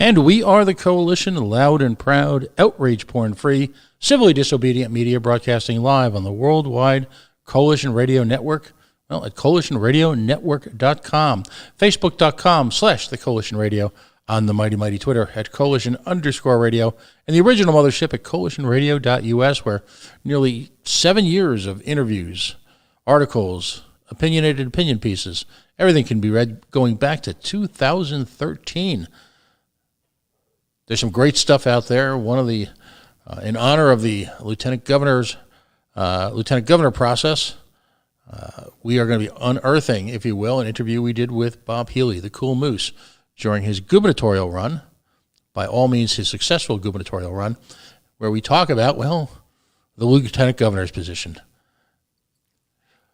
And we are the Coalition, loud and proud, outrage porn-free, civilly disobedient media broadcasting live on the worldwide Coalition Radio Network. Well, at coalitionradionetwork.com, facebook.com/the Coalition Radio, on the mighty Twitter at Coalition_radio, and the original mothership at coalitionradio.us, where nearly 7 years of interviews, articles, opinionated opinion pieces, everything can be read going back to 2013. There's some great stuff out there. One of the, in honor of the Lieutenant Governor process, we are going to be unearthing, if you will, an interview we did with Bob Healy, the Cool Moose, during his gubernatorial run, by all means his successful gubernatorial run, where we talk about, well, the Lieutenant Governor's position.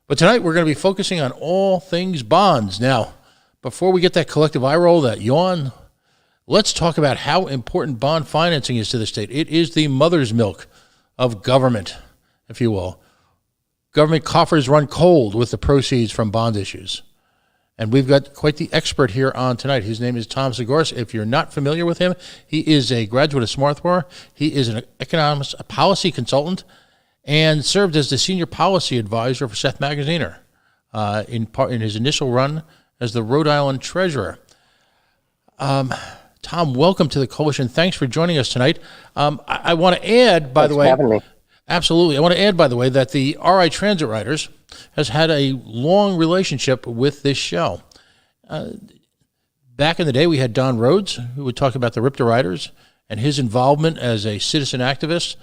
But tonight we're going to be focusing on all things bonds. Now, before we get that collective eye roll, that yawn, let's talk about how important bond financing is to the state. It is the mother's milk of government, if you will. Government coffers run cold with the proceeds from bond issues. And we've got quite the expert here on tonight. His name is Tom Sgouros. If you're not familiar with him, he is a graduate of Swarthmore. He is an economics, a policy consultant, and served as the senior policy advisor for Seth Magaziner in his initial run as the Rhode Island treasurer. Tom, welcome to the Coalition. Thanks for joining us tonight. I want to add, by the way, having me. Absolutely. I want to add, by the way, that the RI Transit Riders has had a long relationship with this show. Back in the day, we had Don Rhodes, who would talk about the RIPTA Riders and his involvement as a citizen activist,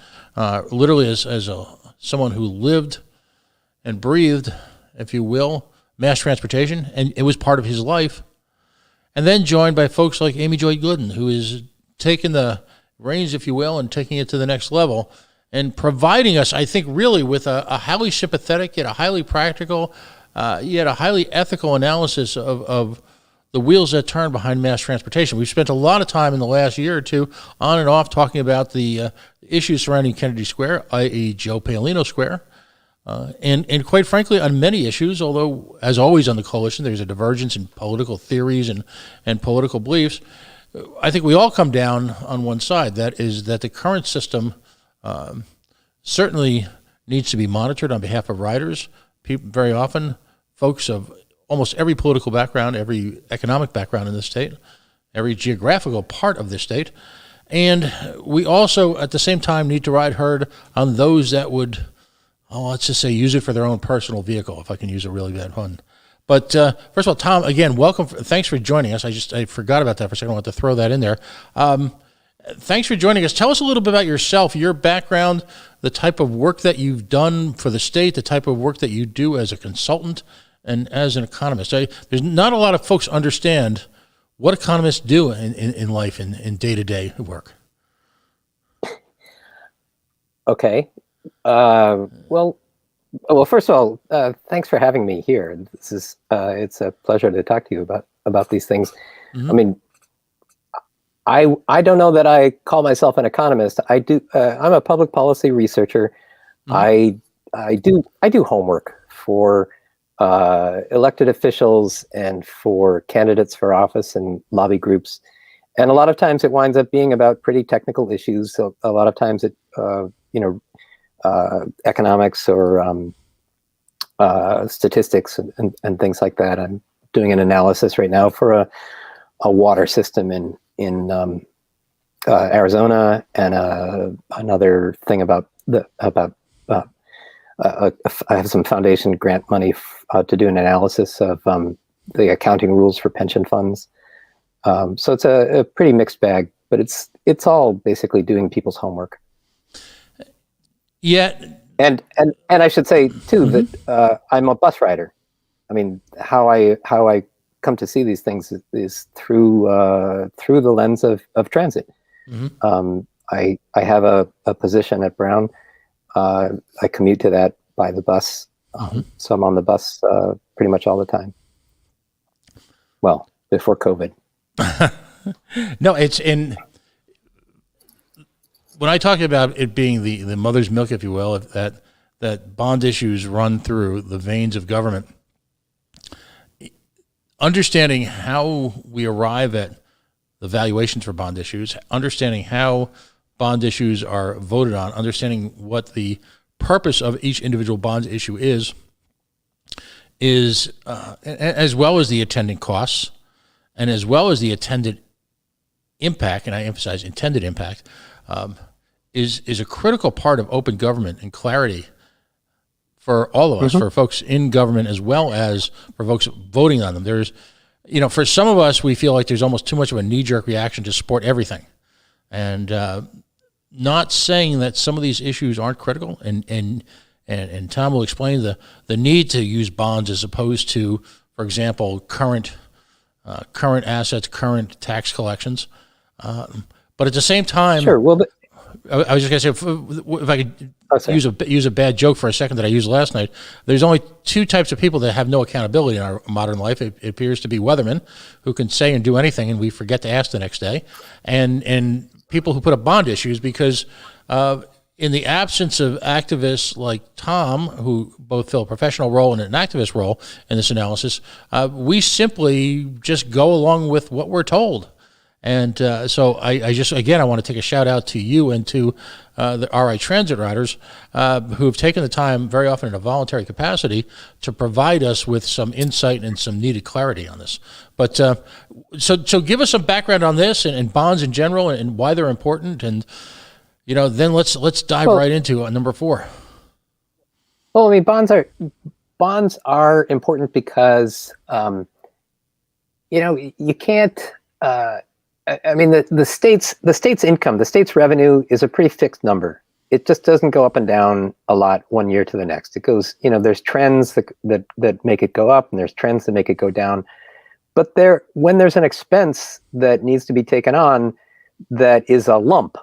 literally as someone who lived and breathed, if you will, mass transportation, and it was part of his life. And then joined by folks like Amy Joy Gooden, who is taking the reins, if you will, and taking it to the next level, and providing us, I think, really with a highly sympathetic, yet a highly practical, yet a highly ethical analysis of the wheels that turn behind mass transportation. We've spent a lot of time in the last year or two on and off talking about the issues surrounding Kennedy Square, i.e. Joe Paolino Square, and quite frankly, on many issues, although, as always on the Coalition, there's a divergence in political theories and political beliefs, I think we all come down on one side. That is that the current system certainly needs to be monitored on behalf of riders. People, very often, folks of almost every political background, every economic background in the state, every geographical part of the state. And we also, at the same time, need to ride herd on those that would, let's just say, use it for their own personal vehicle, if I can use a really bad pun. But first of all, Tom, again, welcome. Thanks for joining us. I forgot about that for a second. I want to throw that in there. Thanks for joining us. Tell us a little bit about yourself, your background, the type of work that you've done for the state, the type of work that you do as a consultant and as an economist. There's not a lot of folks understand what economists do in life, in day-to-day work. Okay. Well, first of all, thanks for having me here. This is it's a pleasure to talk to you about these things. Mm-hmm. I mean, I don't know that I call myself an economist. I do. I'm a public policy researcher. Mm-hmm. I do homework for elected officials and for candidates for office and lobby groups, and a lot of times it winds up being about pretty technical issues. So a lot of times it, economics or statistics and things like that. I'm doing an analysis right now for a water system in Arizona, and another thing about I have some foundation grant money to do an analysis of the accounting rules for pension funds. So it's a pretty mixed bag, but it's all basically doing people's homework. Yeah, and I should say too that I'm a bus rider. I mean, how I come to see these things is through the lens of transit. Mm-hmm. I have a position at Brown. I commute to that by the bus, so I'm on the bus pretty much all the time. Well, before COVID. No, it's in. When I talk about it being the mother's milk, if you will, that bond issues run through the veins of government, understanding how we arrive at the valuations for bond issues, understanding how bond issues are voted on, understanding what the purpose of each individual bond issue is as well as the attendant costs and as well as the attendant impact, and I emphasize intended impact, is a critical part of open government and clarity for all of us, for folks in government as well as for folks voting on them. There's, for some of us, we feel like there's almost too much of a knee-jerk reaction to support everything. And not saying that some of these issues aren't critical, and Tom will explain the need to use bonds as opposed to, for example, current assets, current tax collections. But at the same time, sure. Well, I was just going to say, if I could use a bad joke for a second that I used last night, there's only two types of people that have no accountability in our modern life. It appears to be weathermen who can say and do anything, and we forget to ask the next day, and people who put up bond issues because in the absence of activists like Tom, who both fill a professional role and an activist role in this analysis, we simply just go along with what we're told. And so I just, again, I want to take a shout out to you and to the RI Transit riders who have taken the time, very often in a voluntary capacity, to provide us with some insight and some needed clarity on this. But so give us some background on this and bonds in general and why they're important. And, then let's dive right into number 4. Well, I mean, bonds are important because, you can't, I mean, the state's income, the state's revenue is a pretty fixed number. It just doesn't go up and down a lot one year to the next. It goes, there's trends that make it go up and there's trends that make it go down. But when there's an expense that needs to be taken on that is a lump,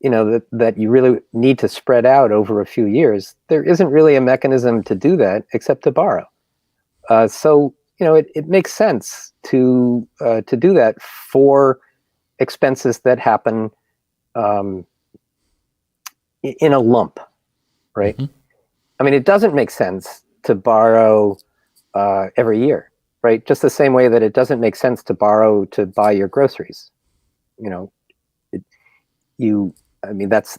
that you really need to spread out over a few years, there isn't really a mechanism to do that except to borrow. So it makes sense to do that for expenses that happen in a lump, right? Mm-hmm. I mean, it doesn't make sense to borrow every year, right? Just the same way that it doesn't make sense to borrow to buy your groceries.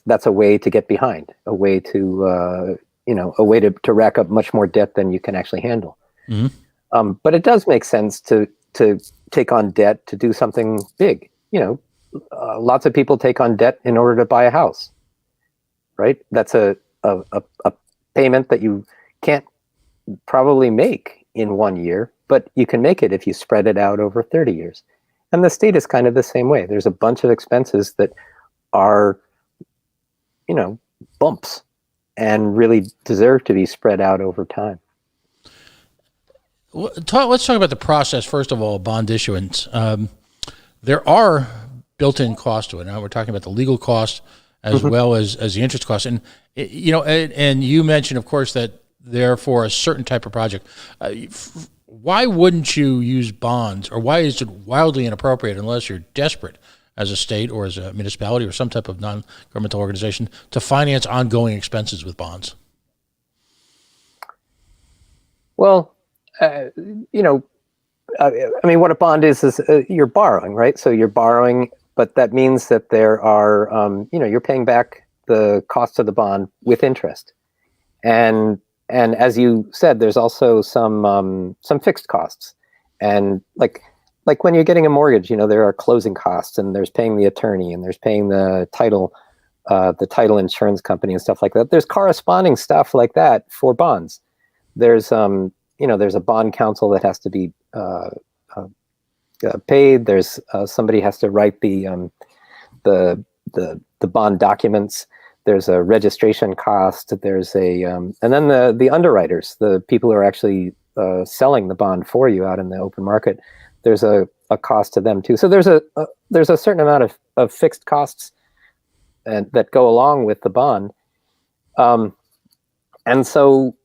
That's a way to get behind, a way to rack up much more debt than you can actually handle. Mm-hmm. But it does make sense to take on debt to do something big. Lots of people take on debt in order to buy a house, right? That's a payment that you can't probably make in 1 year, but you can make it if you spread it out over 30 years. And the state is kind of the same way. There's a bunch of expenses that are, bumps and really deserve to be spread out over time. Let's talk about the process, first of all, bond issuance. There are built-in costs to it. Now we're talking about the legal cost as well as the interest cost. And, and you mentioned, of course, that they're for a certain type of project. Why wouldn't you use bonds, or why is it wildly inappropriate unless you're desperate as a state or as a municipality or some type of non-governmental organization to finance ongoing expenses with bonds? Well, I mean, what a bond is you're borrowing, right? So you're borrowing, but that means that there are, you're paying back the cost of the bond with interest. And as you said, there's also some fixed costs. And like when you're getting a mortgage, there are closing costs, and there's paying the attorney, and there's paying the title insurance company and stuff like that. There's corresponding stuff like that for bonds. There's there's a bond counsel that has to be paid. There's somebody has to write the bond documents. There's a registration cost. There's and then the underwriters, the people who are actually selling the bond for you out in the open market. There's a cost to them too. So there's a certain amount of fixed costs that go along with the bond. And so,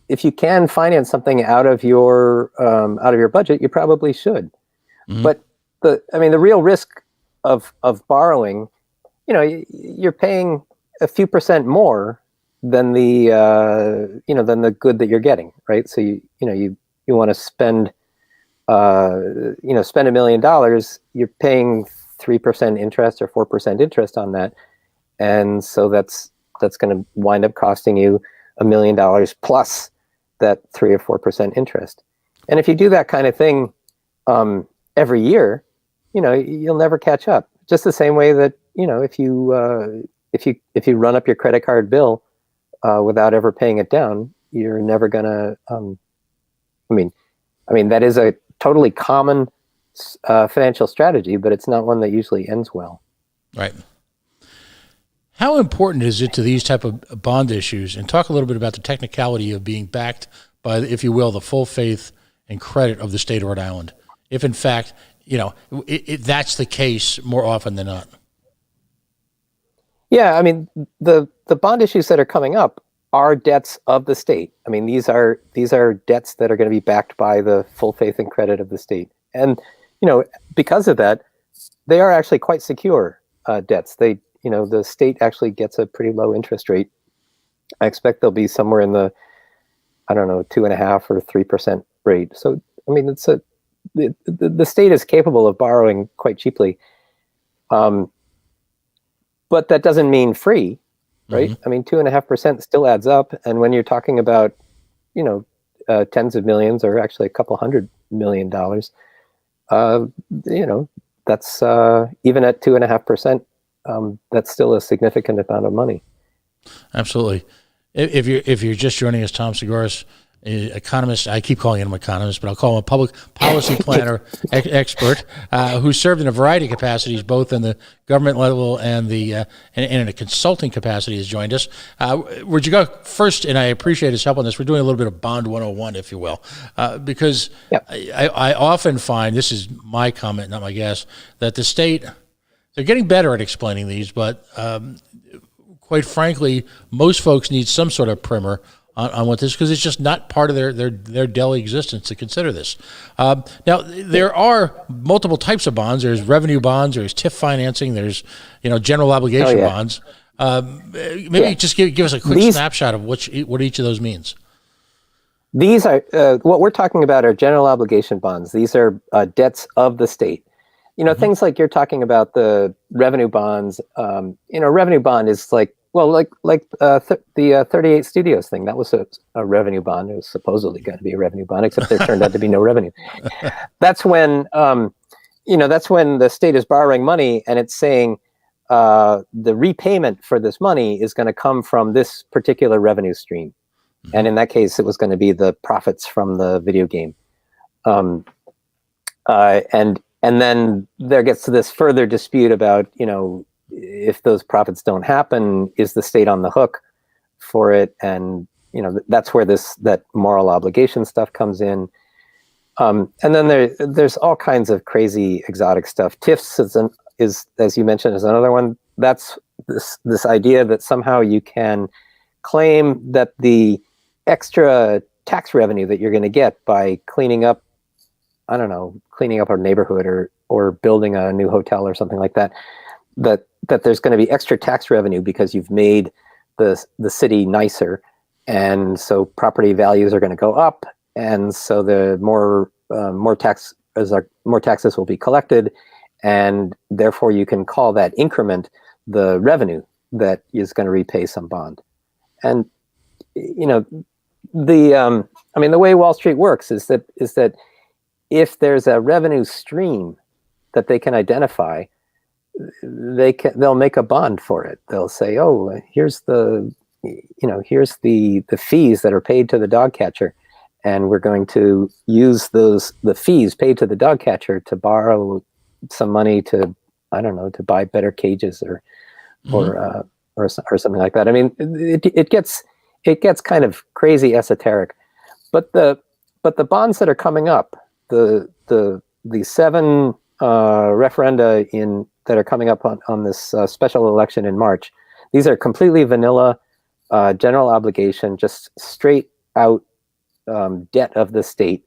if you can finance something out of your budget, you probably should. Mm-hmm. But the real risk of borrowing, you're paying a few percent more than the good that you're getting, right? So you want to spend spend $1 million, you're paying 3% interest or 4% interest on that, and so that's going to wind up costing you $1 million plus that 3 or 4% interest. And if you do that kind of thing every year, you'll never catch up. Just the same way that if you run up your credit card bill without ever paying it down, you're never gonna. That is a totally common financial strategy, but it's not one that usually ends well. Right. How important is it to these type of bond issues? And talk a little bit about the technicality of being backed by, if you will, the full faith and credit of the state of Rhode Island, if in fact, that's the case more often than not. Yeah, the bond issues that are coming up are debts of the state. These are debts that are going to be backed by the full faith and credit of the state. And, because of that, they are actually quite secure debts. The state actually gets a pretty low interest rate. I expect they'll be somewhere in the, 2.5% or 3% rate. So, the state is capable of borrowing quite cheaply. But that doesn't mean free, right? Mm-hmm. 2.5% still adds up. And when you're talking about, tens of millions or actually a couple $100 million, that's even at 2.5%, that's still a significant amount of money. Absolutely. If you're just joining us, Tom Sgouros, economist, I keep calling him an economist, but I'll call him a public policy planner expert who served in a variety of capacities, both in the government level and and in a consulting capacity, has joined us. Would you go first? And I appreciate his help on this. We're doing a little bit of Bond 101, if you will, because yep. I often find, this is my comment, not my guess, that the state, they're getting better at explaining these, but quite frankly, most folks need some sort of primer on what this, because it's just not part of their daily existence to consider this. Now, there are multiple types of bonds. There's revenue bonds, there's TIF financing, there's general obligation bonds. Maybe just give us a quick snapshot of what each of those means. These are what we're talking about are general obligation bonds. These are debts of the state. Mm-hmm. Things like you're talking about, the revenue bonds. Revenue bond is like the 38 Studios thing. That was a revenue bond. It was supposedly going to be a revenue bond, except there turned out to be no revenue. That's when the state is borrowing money and it's saying the repayment for this money is going to come from this particular revenue stream. Mm-hmm. And in that case, it was going to be the profits from the video game. And then there gets to this further dispute about, if those profits don't happen, is the state on the hook for it? And, that's where that moral obligation stuff comes in. And then there's all kinds of crazy exotic stuff. TIFs is, as you mentioned, is another one. That's this idea that somehow you can claim that the extra tax revenue that you're going to get by cleaning up a neighborhood or building a new hotel or something like that, that there's going to be extra tax revenue because you've made the city nicer, and so property values are going to go up, and so the more taxes will be collected, and therefore you can call that increment the revenue that is going to repay some bond. And the way Wall Street works is that if there's a revenue stream that they can identify, they'll make a bond for it. They'll say, "Oh, here's the fees that are paid to the dog catcher, and we're going to use the fees paid to the dog catcher to borrow some money to buy better cages or something like that." It gets kind of crazy esoteric, but the bonds that are coming up, the 7 referenda that are coming up on this special election in March, these are completely vanilla general obligation, just straight out debt of the state,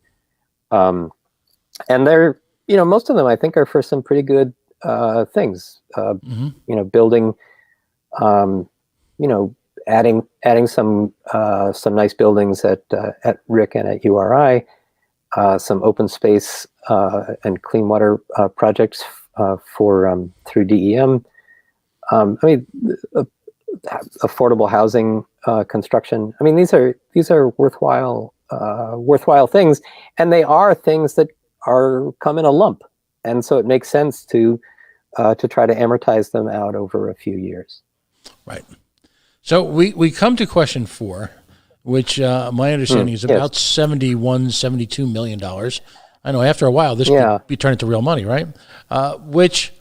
and they're most of them I think are for some pretty good things. Building, adding some nice buildings at RIC and at URI. some open space and clean water projects for through DEM. I mean, affordable housing construction. I mean, these are worthwhile things, and they are things that come in a lump, and so it makes sense to try to amortize them out over a few years. Right. So we come to question 4, which my understanding is about $71-72 million. I know after a while this could be turned into real money, right? Which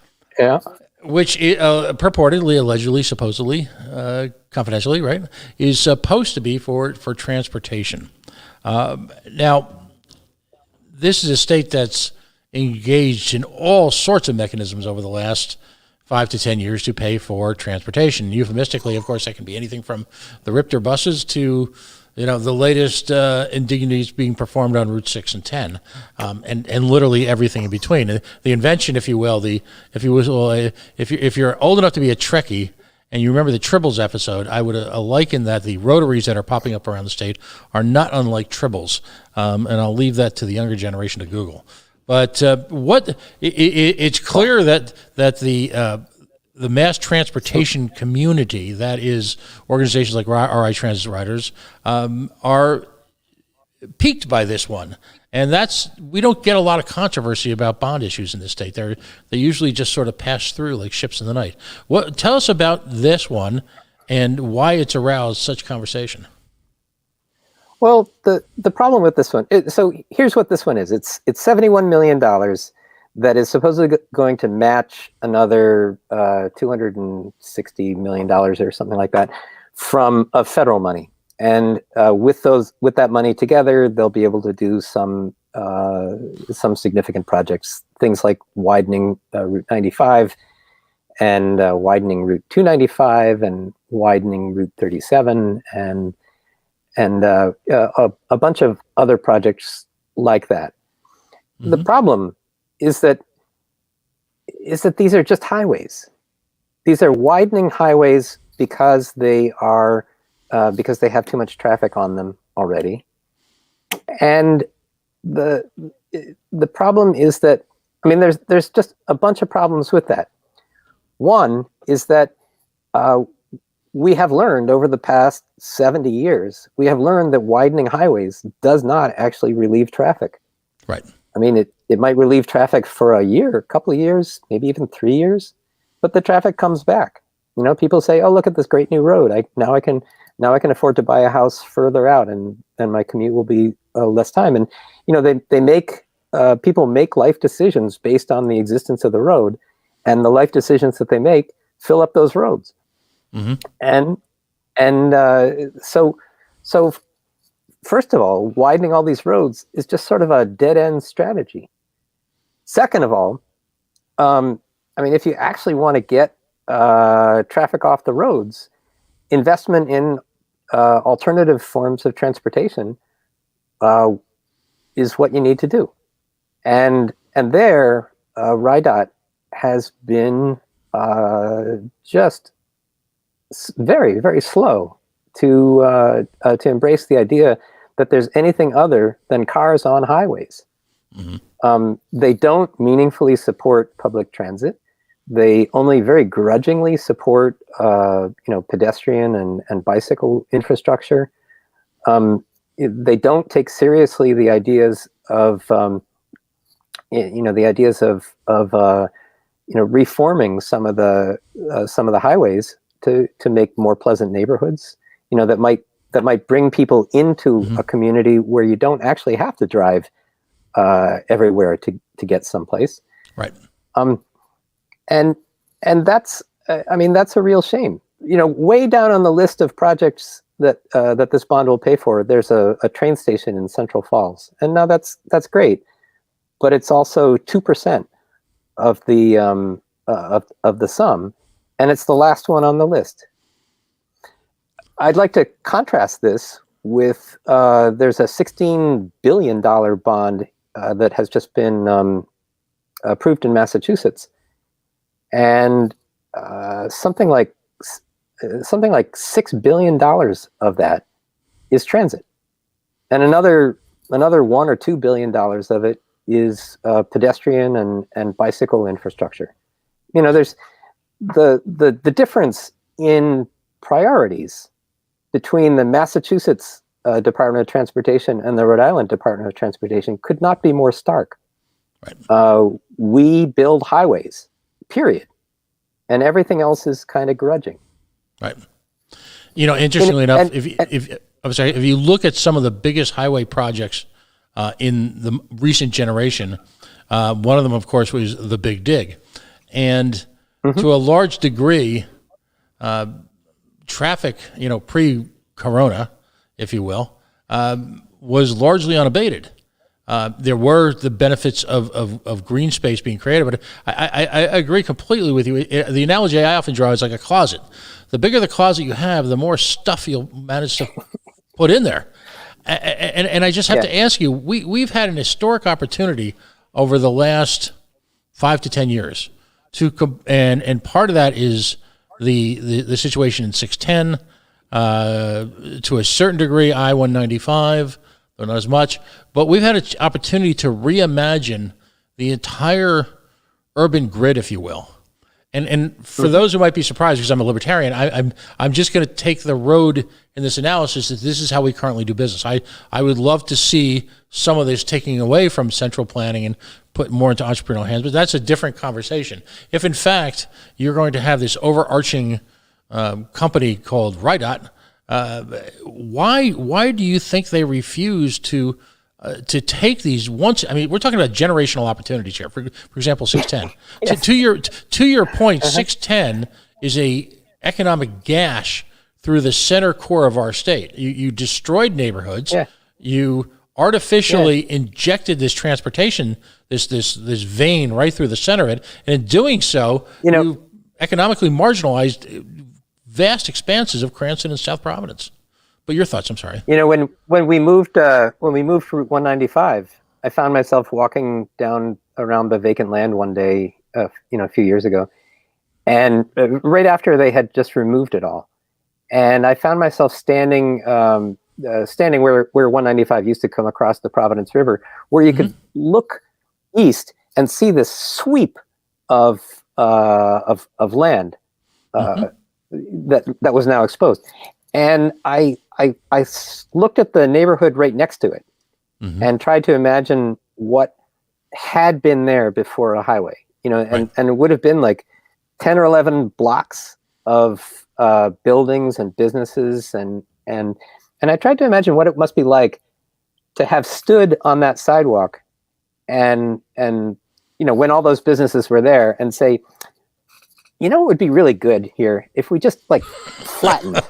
purportedly, allegedly, supposedly, confidentially, right, is supposed to be for transportation. Now, this is a state that's engaged in all sorts of mechanisms over the last 5 to 10 years to pay for transportation. Euphemistically, of course, that can be anything from the Riptor buses to the latest indignities being performed on Route 6 and 10, and literally everything in between. The invention, if you will, if you're old enough to be a Trekkie and you remember the Tribbles episode, I would liken that the rotaries that are popping up around the state are not unlike Tribbles, and I'll leave that to the younger generation to Google. But it's clear that the mass transportation community, that is organizations like RI Transit Riders, are piqued by this one. And we don't get a lot of controversy about bond issues in this state. They usually just sort of pass through like ships in the night. Tell us about this one and why it's aroused such conversation. Well, the problem with this one, so here's what this one is. It's $71 million that is supposedly going to match another $260 million or something like that of federal money. And with that money together, they'll be able to do some significant projects, things like widening Route 95 and widening Route 295 and widening Route 37 and a bunch of other projects like that. Mm-hmm. The problem is that these are just highways. These are widening highways because they have too much traffic on them already. And the problem is that, I mean, there's just a bunch of problems with that. One is that we have learned over the past 70 years, we have learned that widening highways does not actually relieve traffic. Right. I mean, it might relieve traffic for a year, a couple of years, maybe even 3 years, but the traffic comes back. People say, "Oh, look at this great new road. Now I can afford to buy a house further out, and my commute will be less time." And people make life decisions based on the existence of the road, and the life decisions that they make fill up those roads. Mm-hmm. So first of all, widening all these roads is just sort of a dead-end strategy. Second of all, I mean, if you actually want to get traffic off the roads, investment in alternative forms of transportation is what you need to do. And there, RIDOT has been just very, very slow to embrace the idea that there's anything other than cars on highways. Mm-hmm. They don't meaningfully support public transit. They only very grudgingly support pedestrian and bicycle infrastructure. They don't take seriously the ideas of reforming some of the highways to make more pleasant neighborhoods, that might bring people into mm-hmm. a community where you don't actually have to drive everywhere to get someplace. Right. And that's that's a real shame. Way down on the list of projects that this bond will pay for, there's a train station in Central Falls, and now that's great, but it's also 2% of the of the sum, and it's the last one on the list. I'd like to contrast this with there's a $16 billion bond that has just been approved in Massachusetts, and something like $6 billion of that is transit, and another another $1 or $2 billion of it is pedestrian and bicycle infrastructure. There's the difference in priorities between the Massachusetts Department of Transportation and the Rhode Island Department of Transportation could not be more stark. Right. We build highways, period, and everything else is kind of grudging. Right. Interestingly enough, if you look at some of the biggest highway projects in the recent generation, one of them, of course, was the Big Dig, and to a large degree, traffic, pre-corona, if you will, was largely unabated. There were the benefits of green space being created, but I agree completely with you. The analogy I often draw is like a closet. The bigger the closet you have, the more stuff you'll manage to put in there. And I just have to ask you, we've had an historic opportunity over the last 5 to 10 years and part of that is the situation in 610, to a certain degree, I-195, though not as much, but we've had an opportunity to reimagine the entire urban grid, if you will. And for those who might be surprised, because I'm a libertarian, I'm just going to take the road in this analysis that this is how we currently do business. I would love to see some of this taking away from central planning and put more into entrepreneurial hands, but that's a different conversation. If in fact you're going to have this overarching company called RIDOT, why do you think they refuse to take these once? I mean, we're talking about generational opportunities here. For example, 610. Yes. To your point, 610 is a economic gash through the center core of our state. You destroyed neighborhoods. Yeah. You artificially injected this transportation, this vein right through the center of it, and in doing so, you economically marginalized vast expanses of Cranston and South Providence. But your thoughts? I'm sorry. When we moved Route 195, I found myself walking down around the vacant land one day, a few years ago, and right after they had just removed it all, and I found myself standing where 195 used to come across the Providence River, where you could look east and see this sweep of land that was now exposed, and I looked at the neighborhood right next to it and tried to imagine what had been there before a highway, and it would have been like 10 or 11 blocks of buildings and businesses, and I tried to imagine what it must be like to have stood on that sidewalk and when all those businesses were there and say, it would be really good here if we just flattened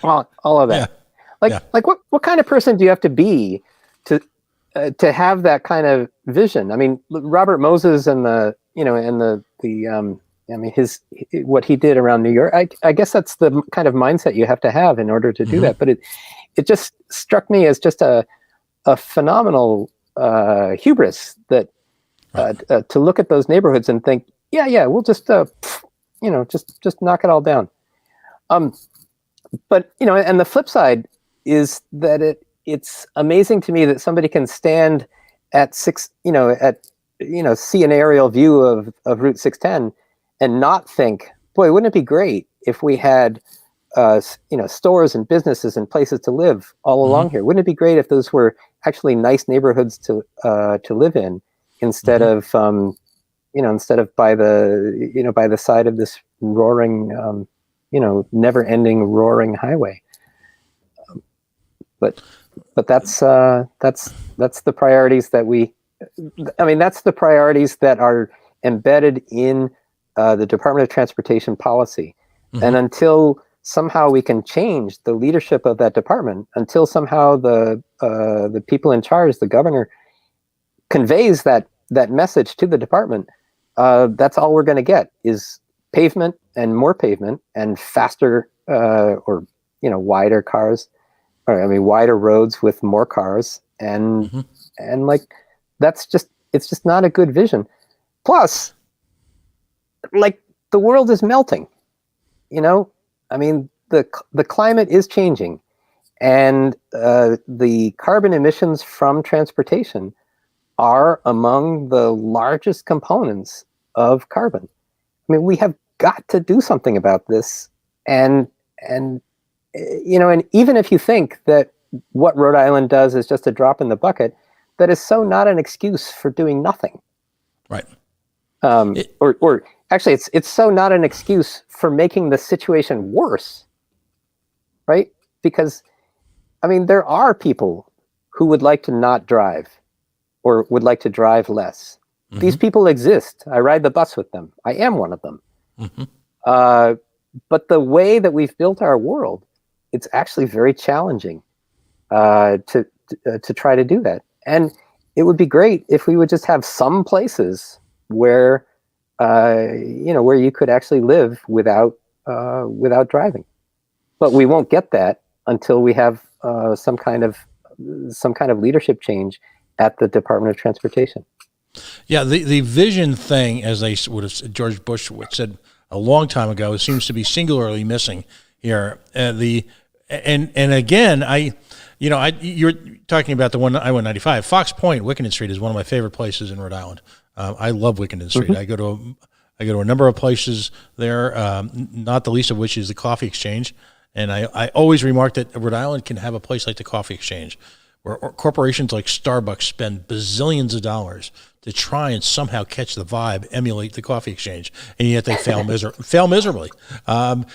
all of that. Yeah. What kind of person do you have to be to have that kind of vision? I mean, Robert Moses and what he did around New York, I guess that's the kind of mindset you have to have in order to do that. But it just struck me as just a phenomenal hubris that to look at those neighborhoods and think, we'll just just knock it all down. But and the flip side is that it's amazing to me that somebody can stand at see an aerial view of Route 610 and not think, boy, wouldn't it be great if we had stores and businesses and places to live all along here? Wouldn't it be great if those were actually nice neighborhoods to live in instead of by the side of this roaring never-ending roaring highway? But that's the priorities that's the priorities that are embedded in the Department of Transportation policy. And until somehow we can change the leadership of that department, until somehow the people in charge, the governor, conveys that message to the department, that's all we're going to get is pavement and more pavement and faster or wider cars, wider roads with more cars, and it's just not a good vision. Plus, the world is melting. The climate is changing, And the carbon emissions from transportation are among the largest components of carbon. I mean, we have got to do something about this. And and even if you think that what Rhode Island does is just a drop in the bucket, that is so not an excuse for doing nothing. Right. Or actually, it's so not an excuse for making the situation worse, right? Because, I mean, there are people who would like to not drive or would like to drive less. Mm-hmm. These people exist. I ride the bus with them. I am one of them. Mm-hmm. But the way that we've built our world, it's actually very challenging to try to do that. And it would be great if we would just have some places where where you could actually live without driving. But we won't get that until we have some kind of leadership change at the Department of Transportation. Yeah, the vision thing, as they would have George Bush said a long time ago, seems to be singularly missing here. And again, you're talking about the one I-195. Fox Point, Wickenden Street is one of my favorite places in Rhode Island. I love Wickenden Street. Mm-hmm. I go to a number of places there, not the least of which is the Coffee Exchange. And I always remark that Rhode Island can have a place like the Coffee Exchange, where corporations like Starbucks spend bazillions of dollars to try and somehow catch the vibe, emulate the Coffee Exchange, and yet they fail miserably.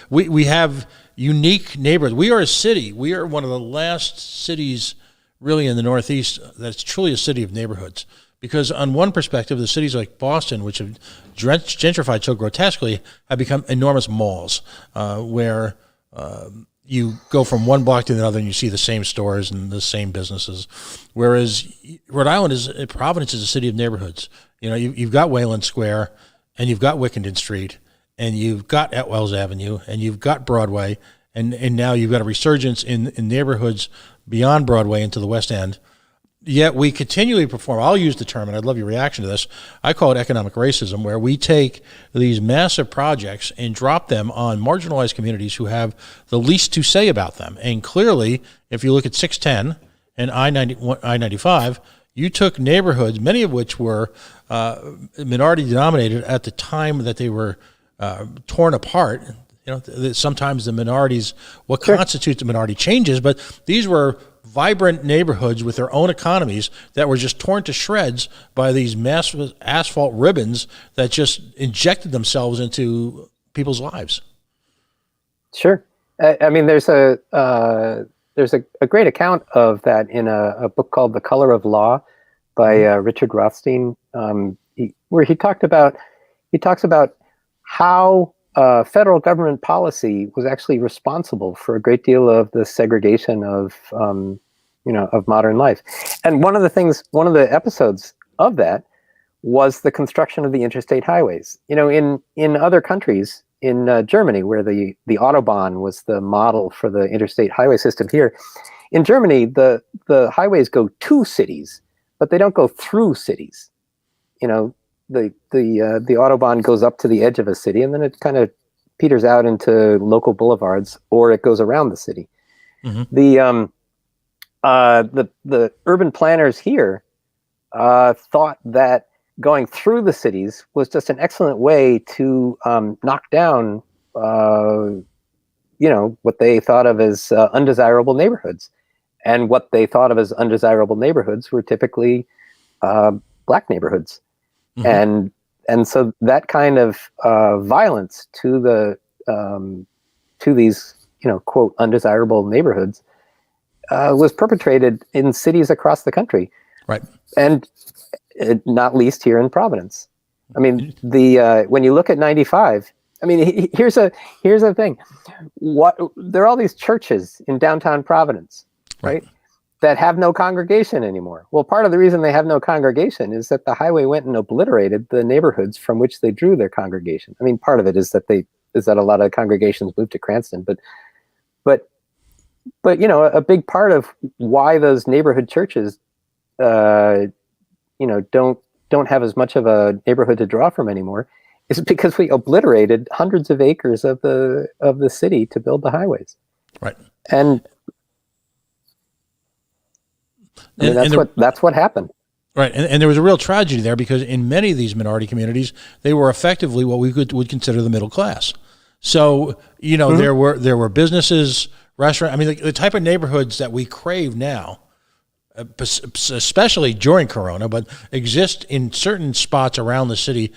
We have unique neighborhoods. We are a city. We are one of the last cities really in the Northeast that's truly a city of neighborhoods. Because on one perspective, the cities like Boston, which have gentrified so grotesquely, have become enormous malls where you go from one block to another and you see the same stores and the same businesses. Whereas Providence is a city of neighborhoods. You've got Wayland Square, and you've got Wickenden Street, and you've got Etwells Avenue, and you've got Broadway, and now you've got a resurgence in neighborhoods beyond Broadway into the West End. Yet we continually perform, I'll use the term, and I'd love your reaction to this, I call it economic racism, where we take these massive projects and drop them on marginalized communities who have the least to say about them. And clearly, if you look at 610 and I-95, you took neighborhoods, many of which were minority denominated at the time that they were torn apart. Sometimes the minorities, what Sure. constitutes a minority changes, but these were vibrant neighborhoods with their own economies that were just torn to shreds by these massive asphalt ribbons that just injected themselves into people's lives. Sure. I mean, there's a great account of that in a book called The Color of Law by Richard Rothstein, where he talks about how federal government policy was actually responsible for a great deal of the segregation of modern life. And one of the episodes of that was the construction of the interstate highways. In other countries, in Germany, where the Autobahn was the model for the interstate highway system here, in Germany, the highways go to cities, but they don't go through cities. The Autobahn goes up to the edge of a city, and then it kind of peters out into local boulevards, or it goes around the city. Mm-hmm. The urban planners here thought that going through the cities was just an excellent way to knock down, what they thought of as undesirable neighborhoods, and what they thought of as undesirable neighborhoods were typically black neighborhoods. Mm-hmm. And so that kind of violence to these quote undesirable neighborhoods was perpetrated in cities across the country, right? And not least here in Providence. I mean, when you look at 95, I mean, here's a thing. There are all these churches in downtown Providence, right? That have no congregation anymore. Well, part of the reason they have no congregation is that the highway went and obliterated the neighborhoods from which they drew their congregation. I mean, part of it is that a lot of congregations moved to Cranston, but a big part of why those neighborhood churches, don't have as much of a neighborhood to draw from anymore, is because we obliterated hundreds of acres of the city to build the highways. Right. And I mean, that's what happened. Right, and there was a real tragedy there because in many of these minority communities, they were effectively what we would consider the middle class. So there were businesses, restaurants. I mean, the type of neighborhoods that we crave now, especially during Corona, but exist in certain spots around the city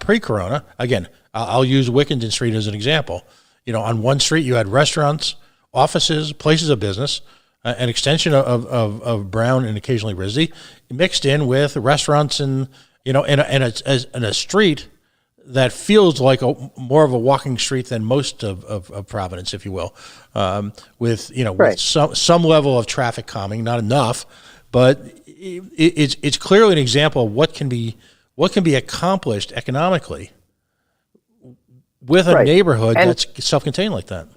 pre-Corona. Again, I'll use Wickenden Street as an example. On one street you had restaurants, offices, places of business. An extension of Brown and occasionally Rizzi, mixed in with restaurants and in a street that feels like more of a walking street than most of Providence, if you will, with some level of traffic calming, not enough, but it's clearly an example of what can be accomplished economically with a neighborhood that's self-contained like that.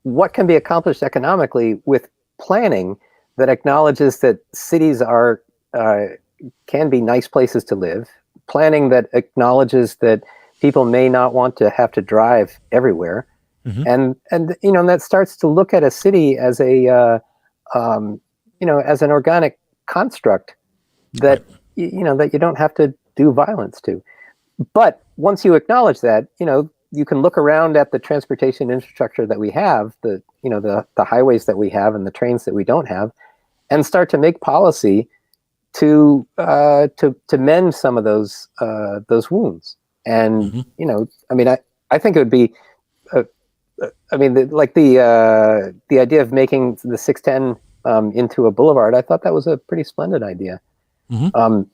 What can be accomplished economically with planning that acknowledges that cities can be nice places to live, planning that acknowledges that people may not want to have to drive everywhere, and that starts to look at a city as as an organic construct that that you don't have to do violence to. But once you acknowledge that, you can look around at the transportation infrastructure that we have, the highways that we have and the trains that we don't have, and start to make policy to mend some of those wounds. And I think it would be, the idea of making the 610 into a boulevard. I thought that was a pretty splendid idea.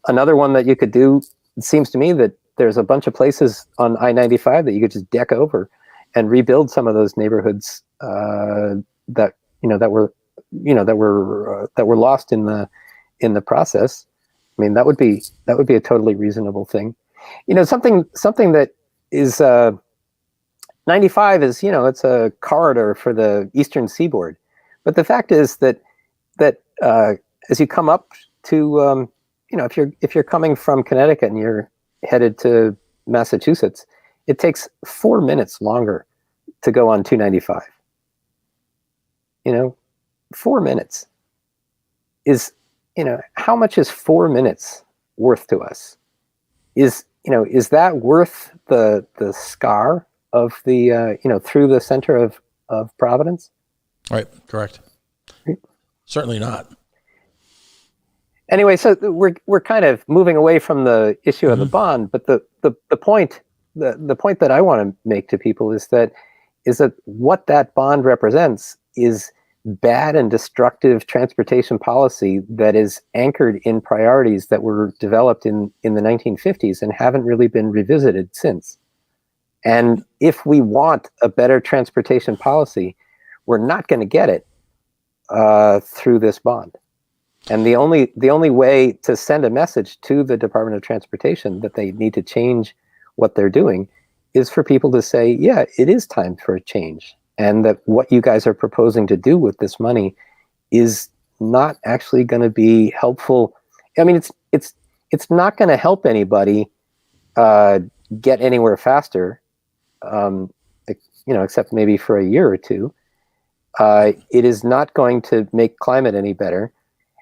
Another one that you could do, it seems to me that there's a bunch of places on I-95 that you could just deck over and rebuild some of those neighborhoods that were lost in the process. I mean, that would be a totally reasonable thing. Something that is 95 is it's a corridor for the Eastern Seaboard, but the fact is that as you come up to if you're coming from Connecticut and you're headed to Massachusetts, it takes 4 minutes longer to go on 295. 4 minutes is, how much is 4 minutes worth to us? Is that worth the scar of the, through the center of Providence? Right. Correct. Certainly not. Anyway, so we're kind of moving away from the issue of the bond, but the point that I want to make to people is that what that bond represents is bad and destructive transportation policy that is anchored in priorities that were developed in the 1950s and haven't really been revisited since. And if we want a better transportation policy, we're not going to get it through this bond. And the only way to send a message to the Department of Transportation that they need to change what they're doing is for people to say, yeah, it is time for a change. And that what you guys are proposing to do with this money is not actually going to be helpful. I mean, it's not going to help anybody get anywhere faster, except maybe for a year or two. It is not going to make climate any better.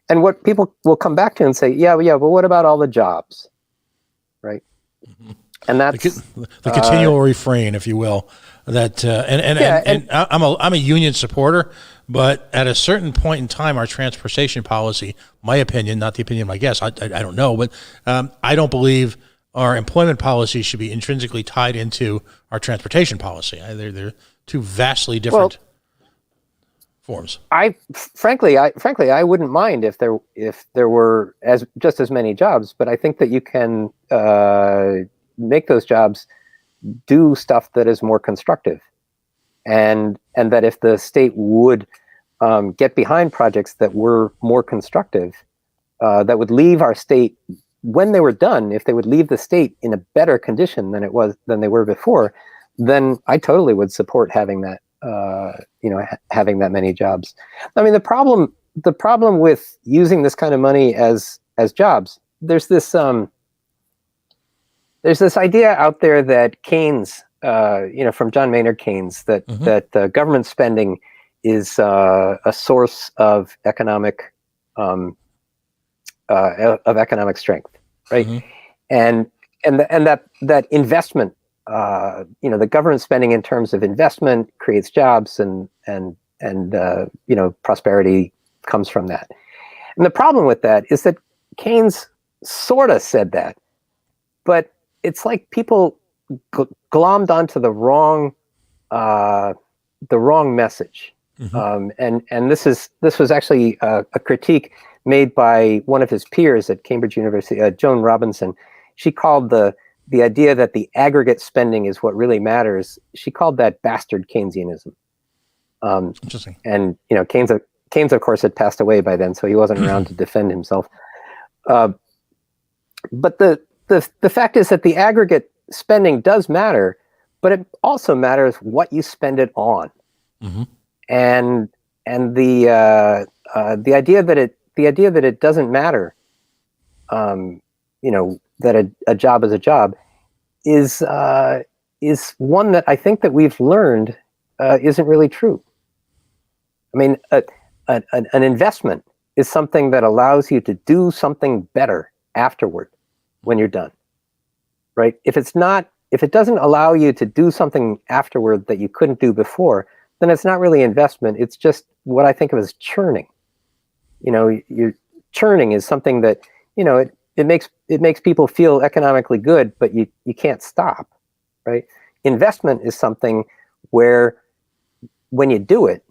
And what people will come back to and say, yeah, but what about all the jobs, right? And that's the continual refrain, if you will. That and I'm a union supporter, but at a certain point in time, our transportation policy, my opinion, not the opinion of my guests, I don't know, but I don't believe our employment policy should be intrinsically tied into our transportation policy. They're two vastly different forms. Frankly, I wouldn't mind if there were just as many jobs, but I think that you can make those jobs do stuff that is more constructive, and that if the state would get behind projects that were more constructive, that would leave our state, when they were done, if they would leave the state in a better condition than they were before, then I totally would support having that. Having that many jobs. I mean, the problem with using this kind of money as jobs, there's this idea out there that Keynes, from John Maynard Keynes, that government spending is a source of economic um, of economic strength, right? Mm-hmm. And that investment, the government spending in terms of investment creates jobs, and prosperity comes from that. And the problem with that is that Keynes sort of said that, but it's like people glommed onto the wrong message. Mm-hmm. And this was actually a critique made by one of his peers at Cambridge University, Joan Robinson. She called the idea that the aggregate spending is what really matters. She called that bastard Keynesianism. Interesting. And Keynes, of course, had passed away by then, so he wasn't around to defend himself. But the fact is that the aggregate spending does matter, but it also matters what you spend it on. Mm-hmm. And the idea that it doesn't matter, that a job is a job, is one that I think that we've learned isn't really true. I mean, an investment is something that allows you to do something better afterward when you're done, right? If it doesn't allow you to do something afterward that you couldn't do before, then it's not really investment. It's just what I think of as churning. Your churning is something that, it makes people feel economically good, but you can't stop, right? Investment is something where when you do it,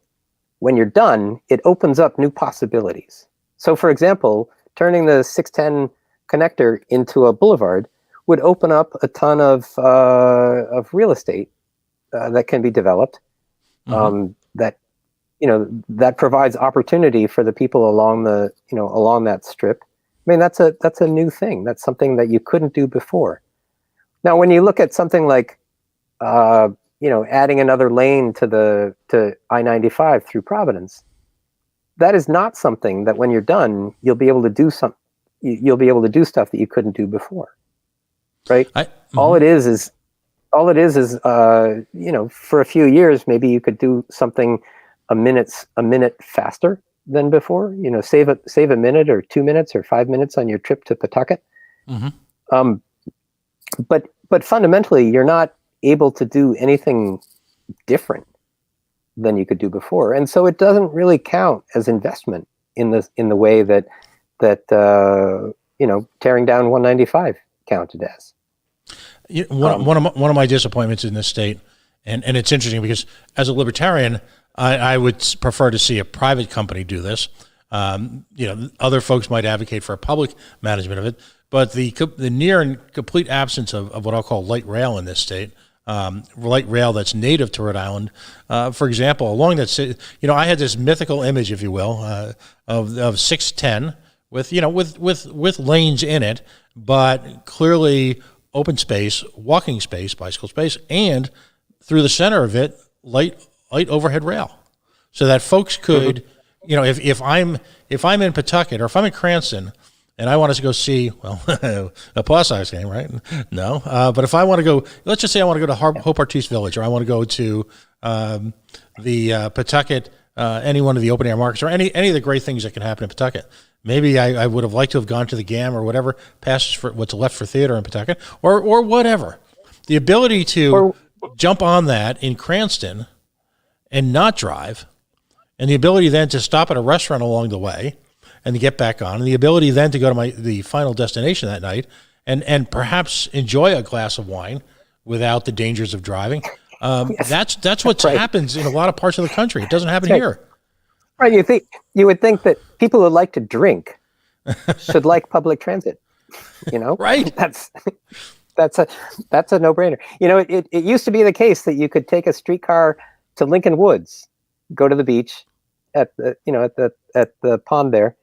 when you're done, it opens up new possibilities. So for example, turning the 610 connector into a boulevard would open up a ton of real estate that can be developed. Mm-hmm. That provides opportunity for the people along that strip. I mean, that's a new thing. That's something that you couldn't do before. Now, when you look at something like, adding another lane to I-95 through Providence, that is not something that when you're done, you'll be able to do you'll be able to do stuff that you couldn't do before, right? Mm-hmm. All it is for a few years, maybe you could do something a minute faster than before. Save a minute or 2 minutes or 5 minutes on your trip to Pawtucket. Mm-hmm. But fundamentally, you're not able to do anything different than you could do before, and so it doesn't really count as investment in the way that tearing down 195 counted as. One of my disappointments in this state, and it's interesting because as a libertarian, I would prefer to see a private company do this. Other folks might advocate for a public management of it, but the near and complete absence of what I'll call light rail in this state, light rail that's native to Rhode Island. For example, along that, I had this mythical image, if you will, of 610 with lanes in it, but clearly open space, walking space, bicycle space, and through the center of it, light overhead rail, so that folks could, if I'm in Pawtucket or if I'm in Cranston and I want to go see, a Paw Sox game, right? No, but if I want to go, let's just say I want to go to Hope Artiste Village, or I want to go to the Pawtucket, any one of the open air markets, or any of the great things that can happen in Pawtucket. Maybe I would have liked to have gone to the GAM or whatever passes for what's left for theater in Pawtucket, or whatever. The ability to jump on that in Cranston and not drive, and the ability then to stop at a restaurant along the way and to get back on, and the ability then to go to the final destination that night and perhaps enjoy a glass of wine without the dangers of driving. Yes. That's what happens in a lot of parts of the country. It doesn't happen here. Right. You would think that people who like to drink should like public transit. Right. That's a no-brainer. It used to be the case that you could take a streetcar to Lincoln Woods, go to the beach at the pond there,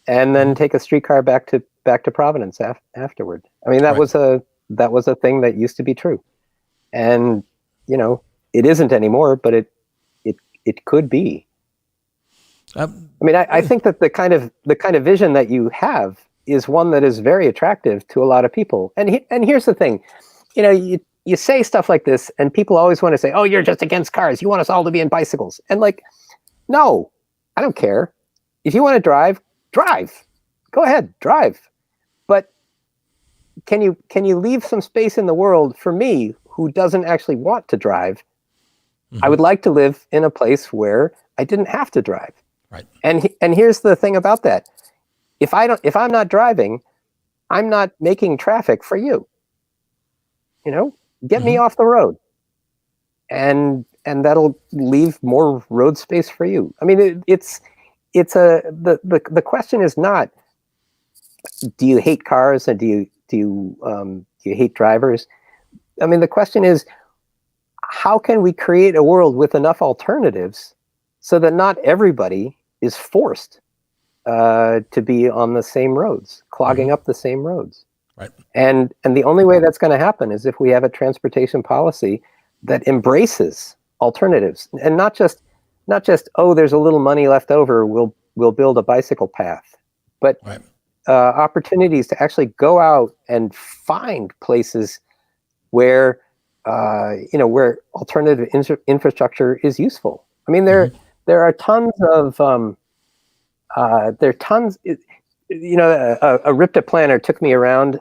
and then take a streetcar back to Providence afterward. I mean, that was a thing that used to be true, and it isn't anymore, but it could be. I think that the kind of vision that you have is one that is very attractive to a lot of people. And here's the thing, you say stuff like this, and people always want to say, "Oh, you're just against cars. You want us all to be in bicycles." And no, I don't care. If you want to drive, drive. Go ahead, drive. But can you leave some space in the world for me who doesn't actually want to drive? I would like to live in a place where I didn't have to drive. Right. And here's the thing about that. If I'm not driving, I'm not making traffic for you. Get me off the road. And that'll leave more road space for you. I mean, the question is not, do you hate cars and do you hate drivers? I mean, the question is, how can we create a world with enough alternatives so that not everybody is forced to be on the same roads, clogging up the same roads? Right. And the only way that's going to happen is if we have a transportation policy that embraces alternatives, and not just oh, there's a little money left over, we'll build a bicycle path, but Right. Opportunities to actually go out and find places where where alternative infrastructure is useful. I mean, there are tons of a RIPTA planner took me around.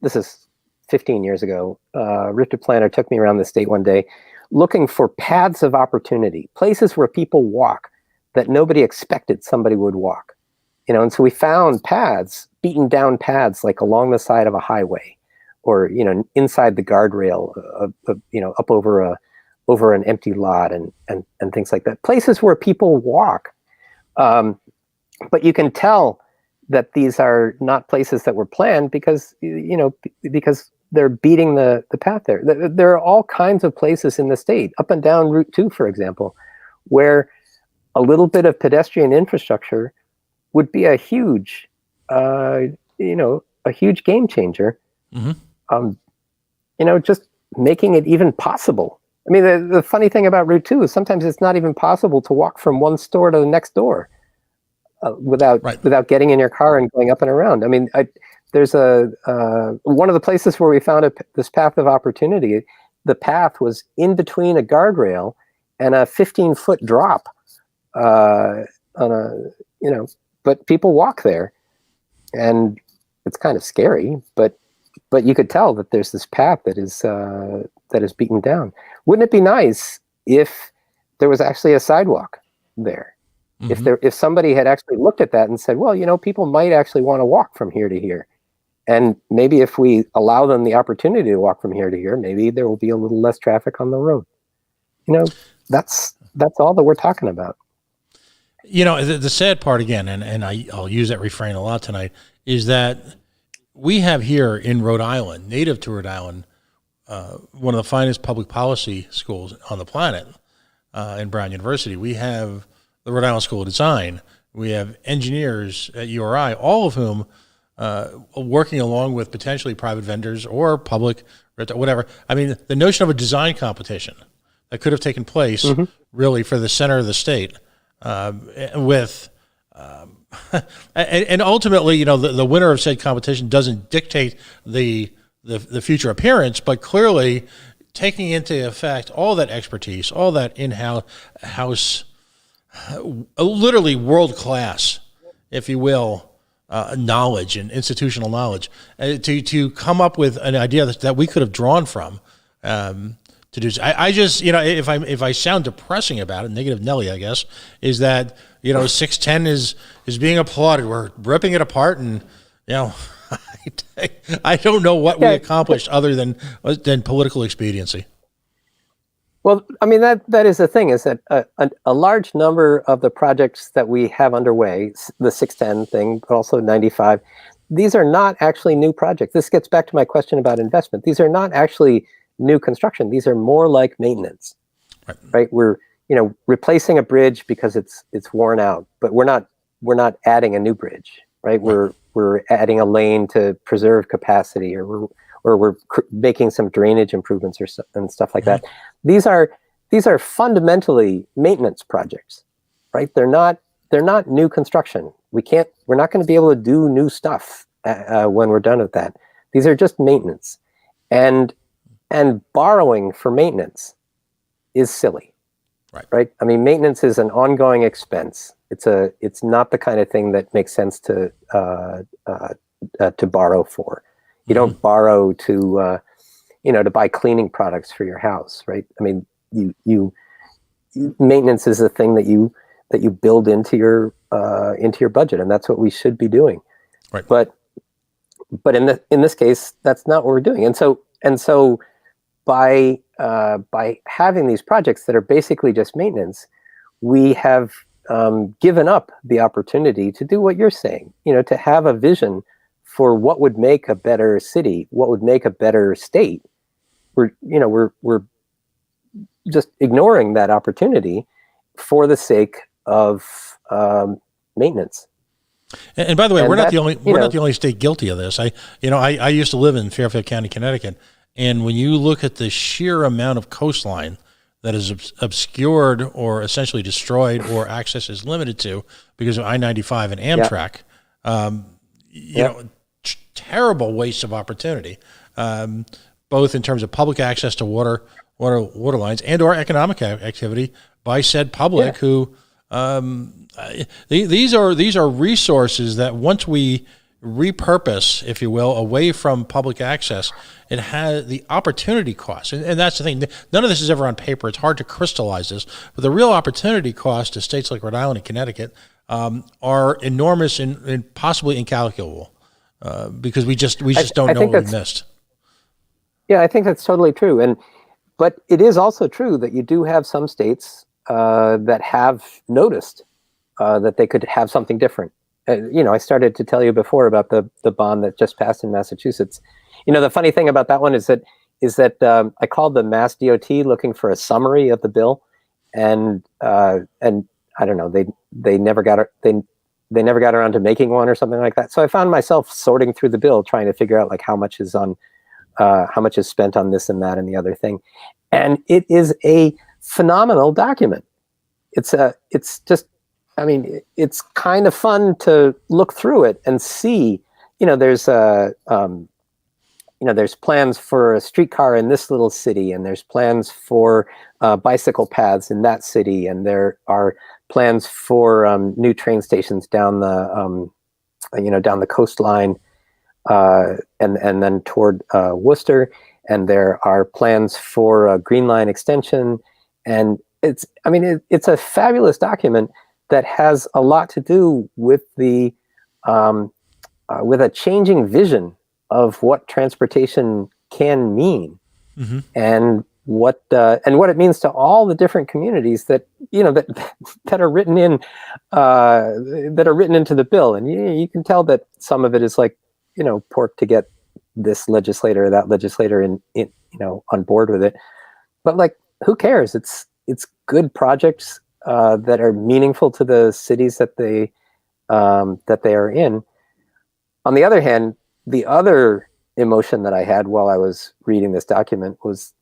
This is 15 years ago. RIPTA planner took me around the state one day, looking for paths of opportunity, places where people walk that nobody expected somebody would walk. And so we found paths, beaten down paths, like along the side of a highway, or inside the guardrail, up over an empty lot, and things like that. Places where people walk, but you can tell that these are not places that were planned because they're beating the path there. There are all kinds of places in the state, up and down Route 2, for example, where a little bit of pedestrian infrastructure would be a huge game changer. Just making it even possible. I mean, the funny thing about Route 2 is sometimes it's not even possible to walk from one store to the next door without getting in your car and going up and around. I mean, there's one of the places where we found this path of opportunity. The path was in between a guardrail and a 15-foot drop but people walk there, and it's kind of scary, but you could tell that there's this path that is beaten down. Wouldn't it be nice if there was actually a sidewalk there? If somebody had actually looked at that and said, well, people might actually want to walk from here to here. And maybe if we allow them the opportunity to walk from here to here, maybe there will be a little less traffic on the road. That's all that we're talking about. The sad part again, and I'll use that refrain a lot tonight, is that we have here in Rhode Island, native to Rhode Island, one of the finest public policy schools on the planet in Brown University. We have the Rhode Island School of Design. We have engineers at URI, all of whom working along with potentially private vendors or public, whatever. I mean, the notion of a design competition that could have taken place really for the center of the state. And ultimately, the winner of said competition doesn't dictate the future appearance, but clearly taking into effect all that expertise, all that in-house, literally world-class, if you will, knowledge and institutional knowledge, to come up with an idea that we could have drawn from. To do. I just, if I sound depressing about it, negative Nelly, I guess, is that 610 is being applauded. We're ripping it apart, and I don't know what we accomplished other than political expediency. Well, I mean, that is the thing, is that a large number of the projects that we have underway, the 610 thing, but also 95, these are not actually new projects. This gets back to my question about investment. These are not actually new construction. These are more like maintenance, right? We're replacing a bridge because it's worn out, but we're not adding a new bridge, right? We're adding a lane to preserve capacity, or we're making some drainage improvements and stuff like that. These are fundamentally maintenance projects, right? They're not new construction. We're not going to be able to do new stuff when we're done with that. These are just maintenance, and borrowing for maintenance is silly, right? I mean, maintenance is an ongoing expense. It's not the kind of thing that makes sense to borrow for. You don't borrow to to buy cleaning products for your house, right? I mean, maintenance is a thing that you build into your budget, and that's what we should be doing. Right. But in this case, that's not what we're doing. And so by having these projects that are basically just maintenance, we have given up the opportunity to do what you're saying. To have a vision for what would make a better city, what would make a better state. We're just ignoring that opportunity for the sake of maintenance. And by the way, we're not the only state guilty of this. I used to live in Fairfield County, Connecticut, and when you look at the sheer amount of coastline that is obscured or essentially destroyed or access is limited to because of I-95 and Amtrak, terrible waste of opportunity, both in terms of public access to water lines and or economic activity by said public who these are resources that once we repurpose, if you will, away from public access, it has the opportunity cost. And that's the thing. None of this is ever on paper. It's hard to crystallize this. But the real opportunity cost to states like Rhode Island and Connecticut are enormous and possibly incalculable because we just don't know what we missed. Yeah, I think that's totally true. But it is also true that you do have some states that have noticed that they could have something different. I started to tell you before about the bond that just passed in Massachusetts. The funny thing about that one is that I called the Mass DOT looking for a summary of the bill, and I don't know, they never got around to making one or something like that. So I found myself sorting through the bill trying to figure out like how much is spent on this and that and the other thing, and it is a phenomenal document. It's kind of fun to look through it and see, there's plans for a streetcar in this little city, and there's plans for bicycle paths in that city, and there are plans for new train stations down the coastline, and then toward Worcester, and there are plans for a Green Line extension, and it's a fabulous document that has a lot to do with with a changing vision of what transportation can mean, and what it means to all the different communities that that are written into the bill. And you can tell that some of it is like pork to get this legislator or that legislator in on board with it, but like who cares? It's good projects that are meaningful to the cities that they are in. On the other hand, the other emotion that I had while I was reading this document was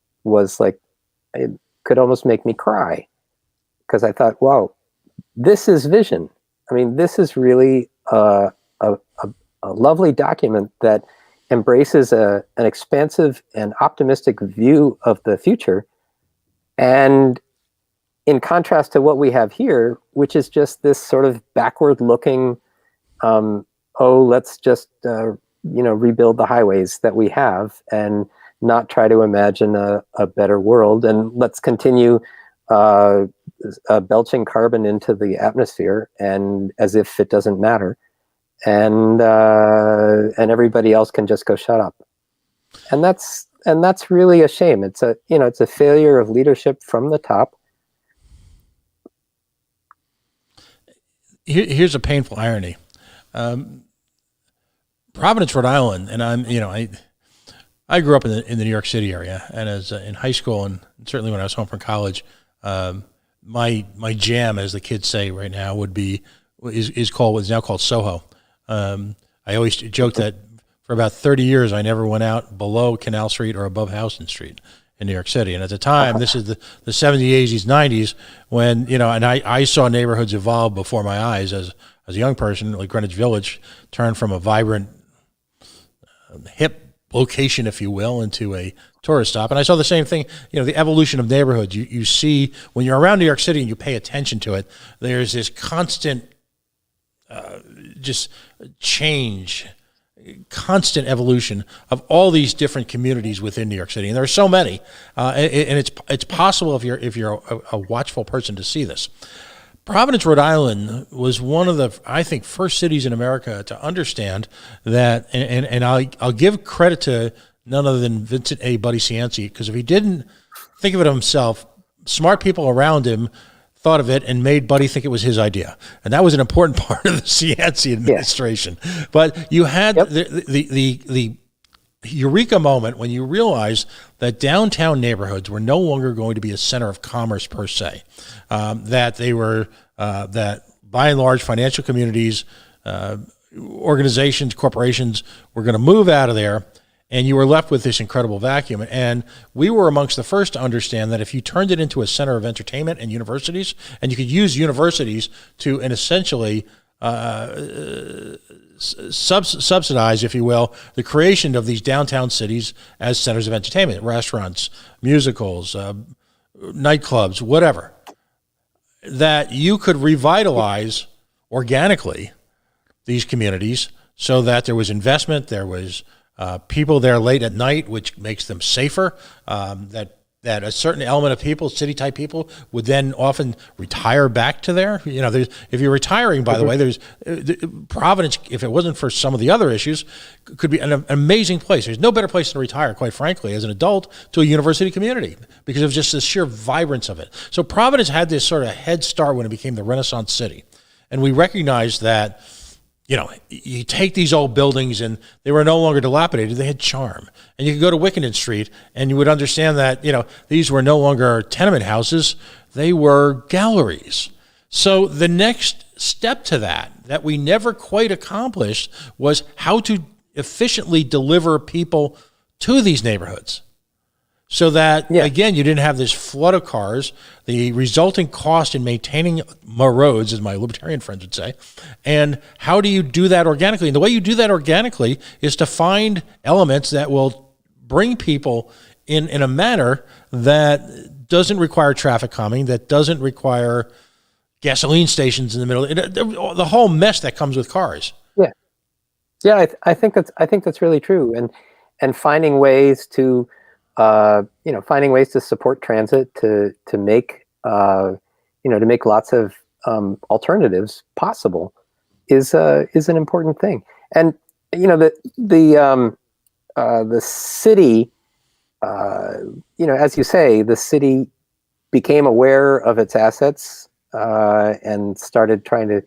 like, it could almost make me cry, because I thought, wow, this is vision. I mean, this is really a lovely document that embraces an expansive and optimistic view of the future, and in contrast to what we have here, which is just this sort of backward-looking, let's just rebuild the highways that we have and not try to imagine a better world, and let's continue belching carbon into the atmosphere, and as if it doesn't matter, and everybody else can just go shut up, and that's really a shame. It's a failure of leadership from the top. Here's a painful irony. Providence, Rhode Island, and I grew up in the New York City area, and as in high school and certainly when I was home from college, my jam, as the kids say right now, is now called Soho. I always joke that for about 30 years I never went out below Canal Street or above Houston Street in New York City. And at the time, this is the 70s, 80s, 90s, when, and I saw neighborhoods evolve before my eyes as a young person. Like Greenwich Village turned from a vibrant, hip location, if you will, into a tourist stop. And I saw the same thing, the evolution of neighborhoods. You see when you're around New York City and you pay attention to it, there's this constant just change, constant evolution of all these different communities within New York City. And there are so many, and it's possible if you're a watchful person to see this. Providence, Rhode Island was one of the, I think, first cities in America to understand that, and I'll give credit to none other than Vincent A. Buddy Cianci, because if he didn't think of it himself, smart people around him thought of it and made Buddy think it was his idea. And that was an important part of the Cianci administration. Yeah. But you had the eureka moment when you realized that downtown neighborhoods were no longer going to be a center of commerce per se, that they were, that by and large financial communities, organizations, corporations were going to move out of there, and you were left with this incredible vacuum. And we were amongst the first to understand that if you turned it into a center of entertainment and universities, and you could use universities to, and essentially subsidize, if you will, the creation of these downtown cities as centers of entertainment, restaurants, musicals, nightclubs, whatever, that you could revitalize organically these communities so that there was investment, there was people there late at night, which makes them safer, that a certain element of people, city-type people, would then often retire back to there. If you're retiring, by the way, there's Providence, if it wasn't for some of the other issues, could be an amazing place. There's no better place to retire, quite frankly, as an adult, to a university community, because of just the sheer vibrance of it. So Providence had this sort of head start when it became the Renaissance city. And we recognized that, you take these old buildings and they were no longer dilapidated, they had charm. And you could go to Wickenden Street and you would understand that, these were no longer tenement houses, they were galleries. So the next step to that we never quite accomplished was how to efficiently deliver people to these neighborhoods. So that, again, you didn't have this flood of cars, the resulting cost in maintaining more roads, as my libertarian friends would say. And how do you do that organically? And the way you do that organically is to find elements that will bring people in a manner that doesn't require traffic calming, that doesn't require gasoline stations in the middle, the whole mess that comes with cars. Yeah, I think that's really true. And finding ways to support transit, to make lots of alternatives possible is an important thing. And the city, as you say, the city became aware of its assets and started trying to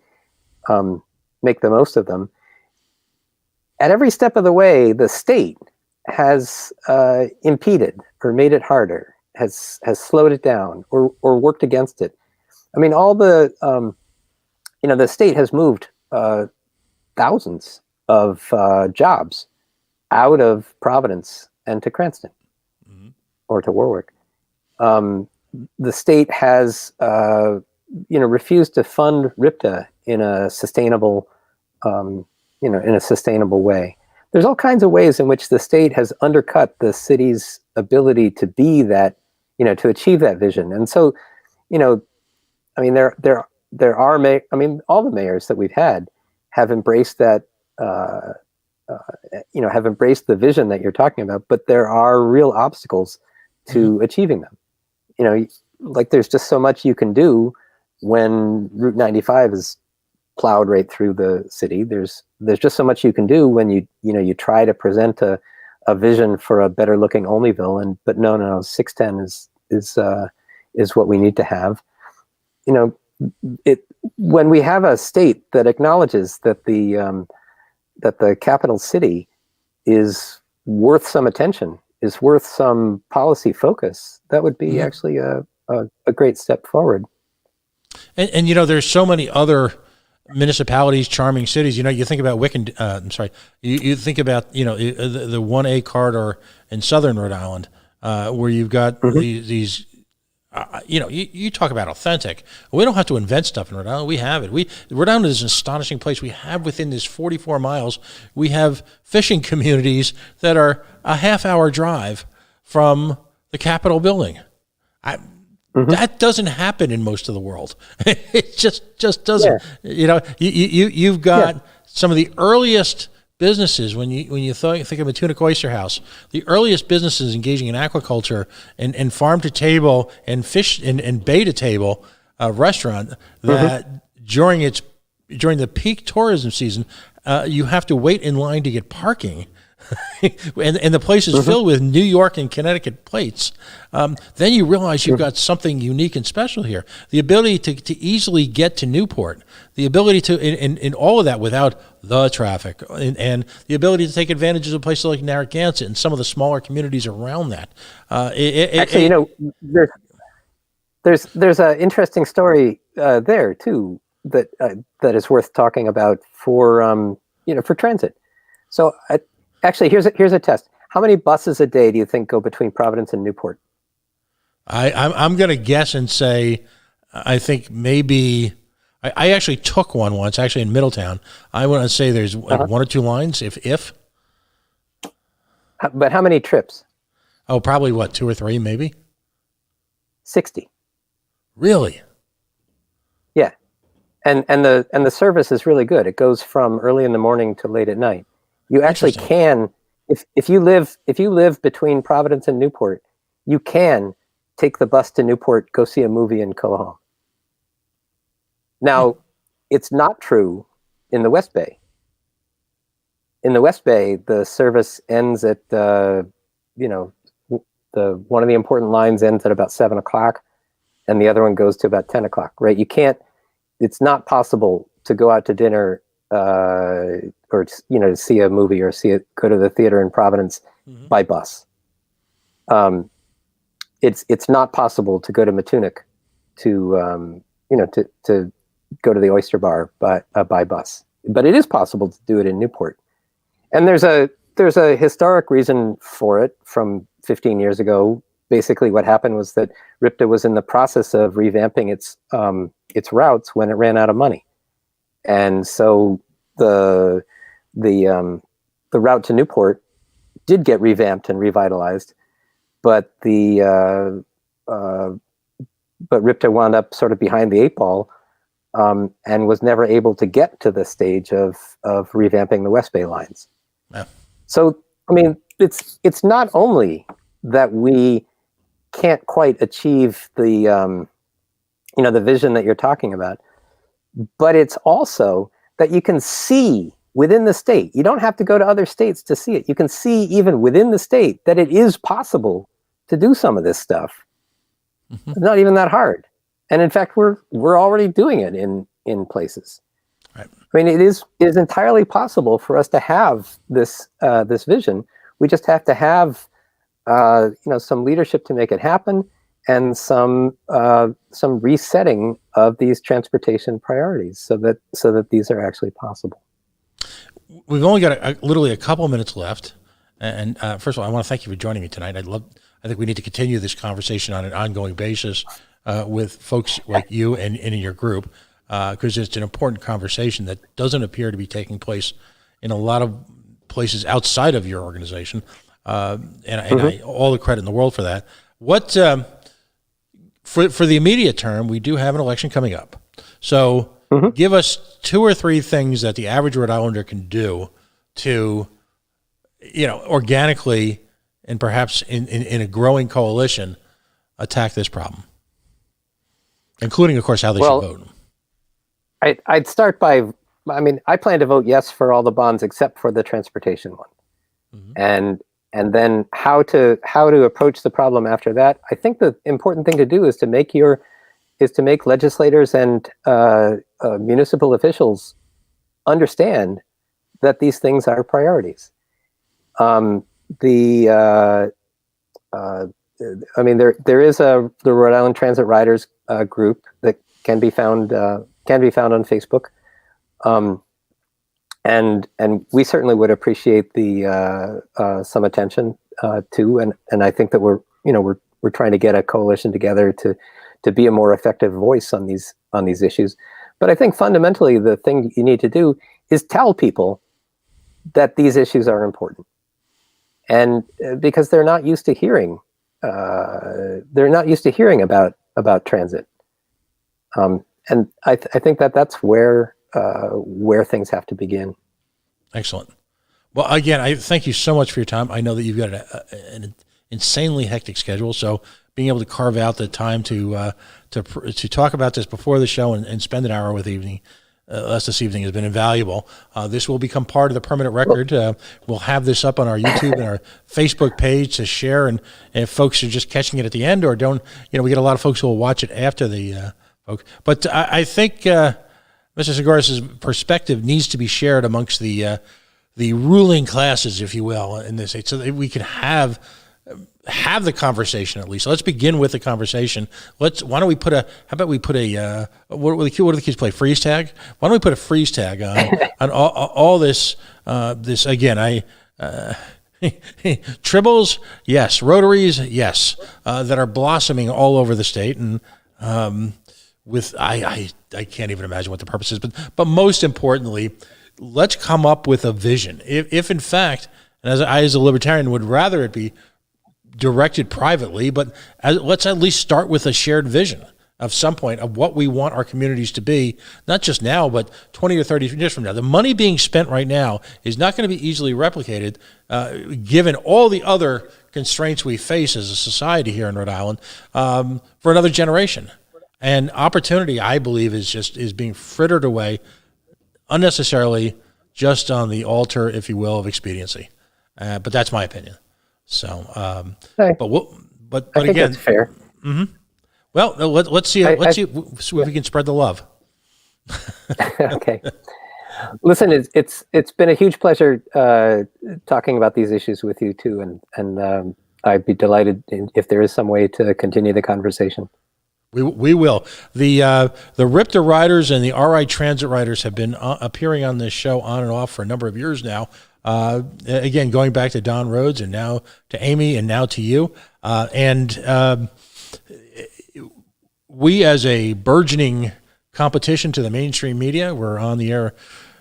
make the most of them. At every step of the way, the state has impeded or made it harder, has slowed it down or worked against it. I mean, all the state has moved thousands of jobs out of Providence and to Cranston or to Warwick. The state has refused to fund RIPTA in a sustainable way. There's all kinds of ways in which the state has undercut the city's ability to be that, to achieve that vision. And so, I mean, there are, all the mayors that we've had have embraced that, have embraced the vision that you're talking about, but there are real obstacles to achieving them. Like there's just so much you can do when Route 95 is plowed right through the city. There's just so much you can do when you try to present a vision for a better looking Olneyville, but no, 610 is what we need to have. When we have a state that acknowledges that the capital city is worth some attention, is worth some policy focus, that would be actually a great step forward. And there's so many other municipalities, charming cities. You think about you think about the 1A corridor in southern Rhode Island, where you've got these you talk about authentic. We don't have to invent stuff in Rhode Island. We have it. Rhode Island is an astonishing place. We have within this 44 miles, we have fishing communities that are a half-hour drive from the Capitol building. That doesn't happen in most of the world. It just doesn't. Yeah. You've got some of the earliest businesses when you think of a Matunic Oyster House, the earliest businesses engaging in aquaculture and farm to table and fish and bay to table restaurant that during the peak tourism season, you have to wait in line to get parking. and the place is filled with New York and Connecticut plates. Then you realize you've got something unique and special here. The ability to easily get to Newport, the ability to in all of that without the traffic, and the ability to take advantage of places like Narragansett and some of the smaller communities around that. Actually, there's an interesting story there too that is worth talking about for transit. So. Actually, here's a test. How many buses a day do you think go between Providence and Newport? I'm going to guess and say, I think maybe I actually took one once, actually in Middletown. I want to say there's like one or two lines, if. But how many trips? Oh, probably what, 2 or 3, maybe. 60. Really? Yeah, and the service is really good. It goes from early in the morning to late at night. You actually can, if you live between Providence and Newport, you can take the bus to Newport, go see a movie, and go home. Now, it's not true in the West Bay. In the West Bay, the service ends at one of the important lines ends at about 7 o'clock, and the other one goes to about 10 o'clock. Right? You can't. It's not possible to go out to dinner. Or to see a movie or go to the theater in Providence by bus. It's not possible to go to Matunic to go to the oyster bar by bus, but it is possible to do it in Newport. And there's a historic reason for it from 15 years ago. Basically, what happened was that RIPTA was in the process of revamping its routes when it ran out of money, and so the route to Newport did get revamped and revitalized, but RIPTA wound up sort of behind the 8 ball, and was never able to get to the stage of revamping the West Bay lines. Yeah. So I mean, it's not only that we can't quite achieve the vision that you're talking about, but it's also that you can see within the state. You don't have to go to other states to see it. You can see even within the state that it is possible to do some of this stuff. It's not even that hard. And in fact, we're already doing it in places. Right. I mean, it is entirely possible for us to have this vision. We just have to have some leadership to make it happen, and some resetting of these transportation priorities so that these are actually possible. We've only got literally a couple minutes left, and first of all, I want to thank you for joining me tonight. I think we need to continue this conversation on an ongoing basis with folks like you and in your group, because it's an important conversation that doesn't appear to be taking place in a lot of places outside of your organization, and all the credit in the world for that. What for the immediate term, we do have an election coming up. So give us 2 or 3 things that the average Rhode Islander can do to, organically and perhaps in a growing coalition, attack this problem, including, of course, how they should vote. I'd start by, I plan to vote yes for all the bonds except for the transportation one. And then how to approach the problem after that. I think the important thing to do is to make legislators and municipal officials understand that these things are priorities. There is the Rhode Island Transit Riders group that can be found on Facebook. And we certainly would appreciate the some attention too, and I think that we're we're trying to get a coalition together to be a more effective voice on these issues. But I think fundamentally the thing you need to do is tell people that these issues are important, and because they're not used to hearing about transit, and I think that's where things have to begin. Excellent. Well, again, I thank you so much for your time. I know that you've got an insanely hectic schedule, so being able to carve out the time to talk about this before the show and spend an hour with us this evening has been invaluable. This will become part of the permanent record. We'll have this up on our YouTube and our Facebook page to share, and if folks are just catching it at the end or don't, we get a lot of folks who will watch it after the folks. But I think Mr. Sgouros' perspective needs to be shared amongst the ruling classes, if you will, in this state, so that we can have the conversation at least. So let's begin with the conversation. How about we put a what do the kids play? Freeze tag? Why don't we put a freeze tag on all this? This again, tribbles, yes. Rotaries, yes, that are blossoming all over the state, and I can't even imagine what the purpose is. But most importantly, let's come up with a vision. If in fact, and as a libertarian would rather it be directed privately, but let's at least start with a shared vision of some point of what we want our communities to be, not just now, but 20 or 30 years from now. The money being spent right now is not going to be easily replicated, given all the other constraints we face as a society here in Rhode Island, for another generation. And opportunity, I believe, is being frittered away unnecessarily, just on the altar, if you will, of expediency. But that's my opinion. So, I but think again, that's fair. Mm-hmm. Well, let's see if we can spread the love. Okay. Listen, it's been a huge pleasure talking about these issues with you too, and I'd be delighted if there is some way to continue the conversation. We will. The RIPTA riders and the RI Transit riders have been appearing on this show on and off for a number of years now. Again, going back to Don Rhodes and now to Amy and now to you. We, as a burgeoning competition to the mainstream media, we're on the air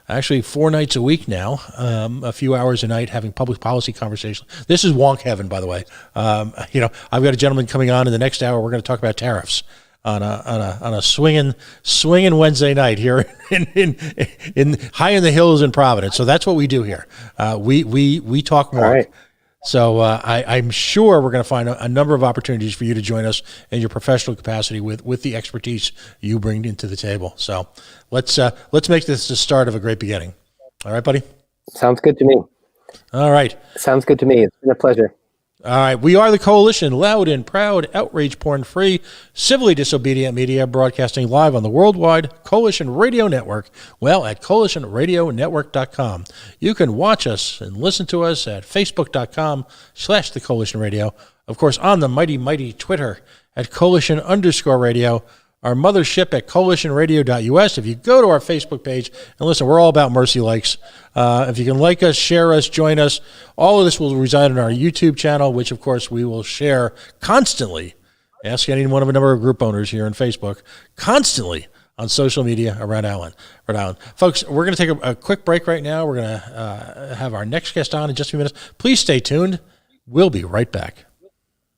actually 4 nights a week now, a few hours a night, having public policy conversations. This is Wonk heaven, by the way. I've got a gentleman coming on in the next hour. We're going to talk about tariffs on a swinging Wednesday night here in high in the hills in Providence. So that's what we do here. We talk more. Right. So I'm sure we're going to find a number of opportunities for you to join us in your professional capacity with the expertise you bring into the table. So let's make this the start of a great beginning. All right, buddy? Sounds good to me. All right. Sounds good to me. It's been a pleasure. All right. We are the Coalition, loud and proud, outrage porn-free, civilly disobedient media, broadcasting live on the worldwide Coalition Radio Network, at coalitionradionetwork.com. You can watch us and listen to us at facebook.com/the Coalition Radio. Of course, on the mighty, mighty Twitter at Coalition_radio. Our mothership at coalitionradio.us. If you go to our Facebook page, and listen, we're all about mercy likes. If you can like us, share us, join us, all of this will reside in our YouTube channel, which, of course, we will share constantly. Ask any one of a number of group owners here on Facebook, constantly on social media around Rhode Island. Folks, we're going to take a quick break right now. We're going to have our next guest on in just a few minutes. Please stay tuned. We'll be right back.